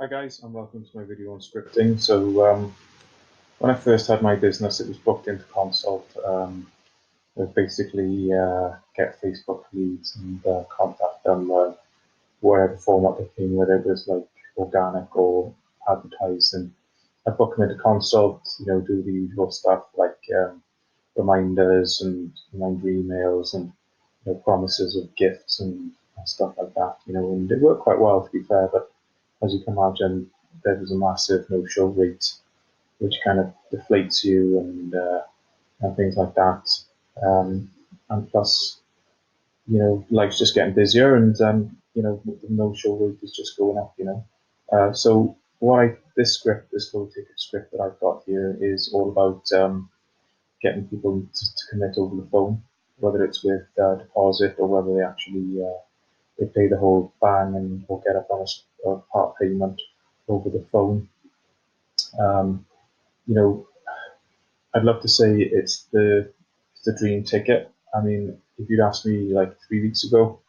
Hi guys, and welcome to my video on scripting. When I first had my business, it was booked into Consult. With basically get Facebook leads and contact them, whatever format they came, whether it was like organic or advertised. And I book them into Consult, do the usual stuff like reminders and reminder emails and promises of gifts and stuff like that. And it worked quite well, to be fair, but as you can imagine, there was a massive no-show rate, which kind of deflates you and things like that. And plus, life's just getting busier, and the no-show rate is just going up. So this low ticket script that I've got here is all about getting people to commit over the phone, whether it's with deposit or whether they actually they pay the whole bang and will get up on a part payment over the phone. Um, you know, I'd love to say it's the dream ticket. I mean, if you'd asked me like 3 weeks ago,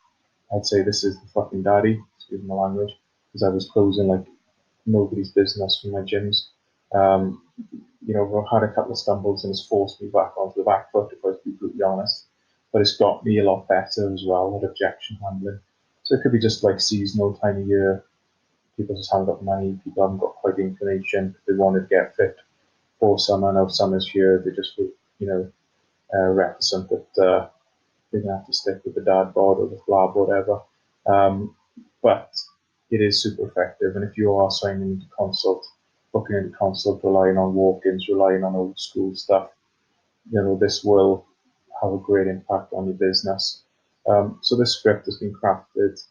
I'd say this is the fucking daddy, excuse my language, because I was closing like nobody's business from my gyms. Um, I've had a couple of stumbles and it's forced me back onto the back foot, if I was to be brutally honest. But it's got me a lot better as well at objection handling. So it could be just like seasonal time of year. People just haven't got money. People haven't got quite the inclination. They want to get fit for summer. Now summer's here. They just, reticent that they're going to have to stick with the dad bod or the flab, whatever. Um, but it is super effective. And if you are signing into Consult, booking into Consult, relying on walk-ins, relying on old school stuff, this will have a great impact on your business. So this script has been crafted.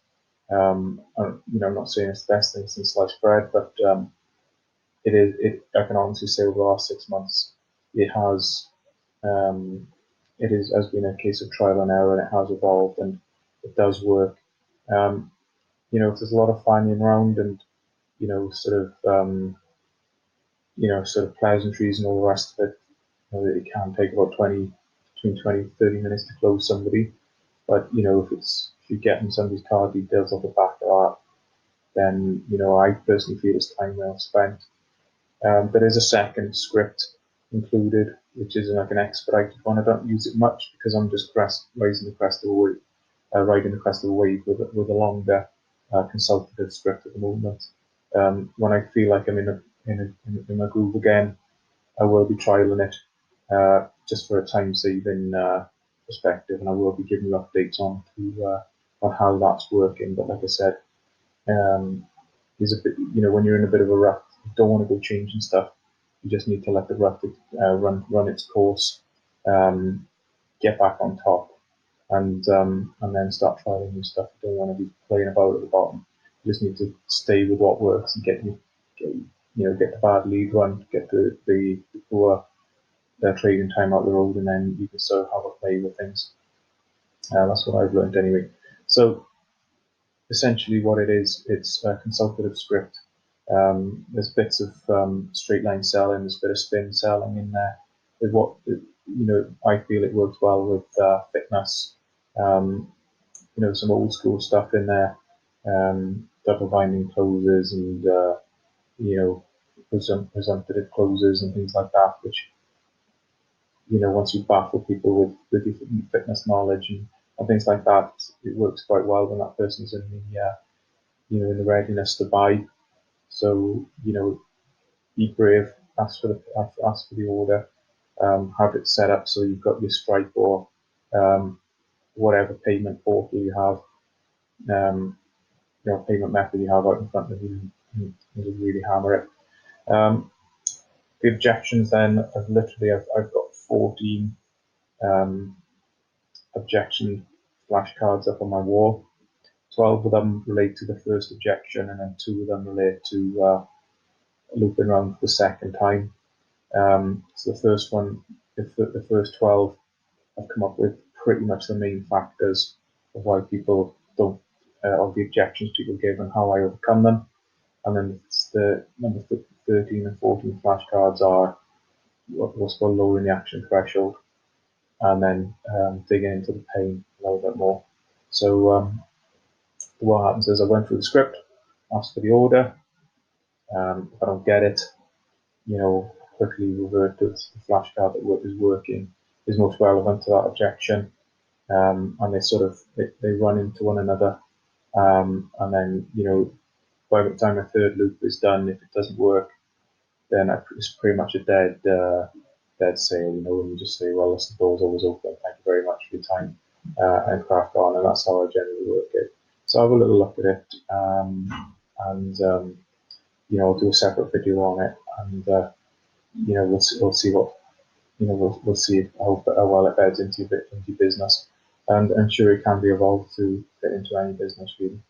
I'm not saying it's the best thing since sliced bread, but it is. I can honestly say over the last 6 months, it has. Um, has been a case of trial and error, and it has evolved, and it does work. If there's a lot of finding around, and sort of pleasantries and all the rest of it, it can take about between 20 to 30 minutes to close somebody. But if you're getting somebody's card details off the back of that, then I personally feel it's time well spent. There is a second script included, which is like an expedited one. I don't use it much because I'm just riding the crest of a wave with a longer consultative script at the moment. When I feel like I'm in a groove again, I will be trialing it just for a time saving perspective, and I will be giving you updates on how that's working. But like I said, is a bit, when you're in a bit of a rut, you don't want to go changing stuff. You just need to let the rut run its course, get back on top, and then start trying new stuff. You don't want to be playing about at the bottom. You just need to stay with what works and get the bad lead run, get the poor trading time out the road, and then you can sort of have a play with things. That's what I've learned anyway. So essentially what it is, it's a consultative script. There's bits of straight line selling, there's a bit of spin selling in there. With what I feel it works well with fitness. Some old school stuff in there, double binding closes and presumptive closes and things like that, which once you baffle people with your fitness knowledge and things like that, it works quite well when that person's in the in the readiness to buy. So be brave, ask for the order, have it set up so you've got your Stripe or whatever payment portal you have, payment method you have out in front of you, and really hammer it. The objections then, I've got 14 objection flashcards up on my wall. 12 of them relate to the first objection, and then 2 of them relate to looping around for the second time. So the first one, the first 12, I've come up with pretty much the main factors of why people don't, of the objections people give and how I overcome them. And then the number 13 and 14 flashcards are what's called lowering the action threshold, and then digging into the pain a little bit more. So what happens is I went through the script, asked for the order, If I don't get it, quickly revert to the flashcard that is working, is most relevant to that objection. And they run into one another. And then, by the time a third loop is done, if it doesn't work, then it's pretty much a dead sale. And you just say, well, listen, the door's always open. Thank you very much for your time, and crack on. And that's how I generally work it. So have a little look at it, and I'll do a separate video on it, and we'll see what we'll see how well it beds into your business, and I'm sure it can be evolved to fit into any business really.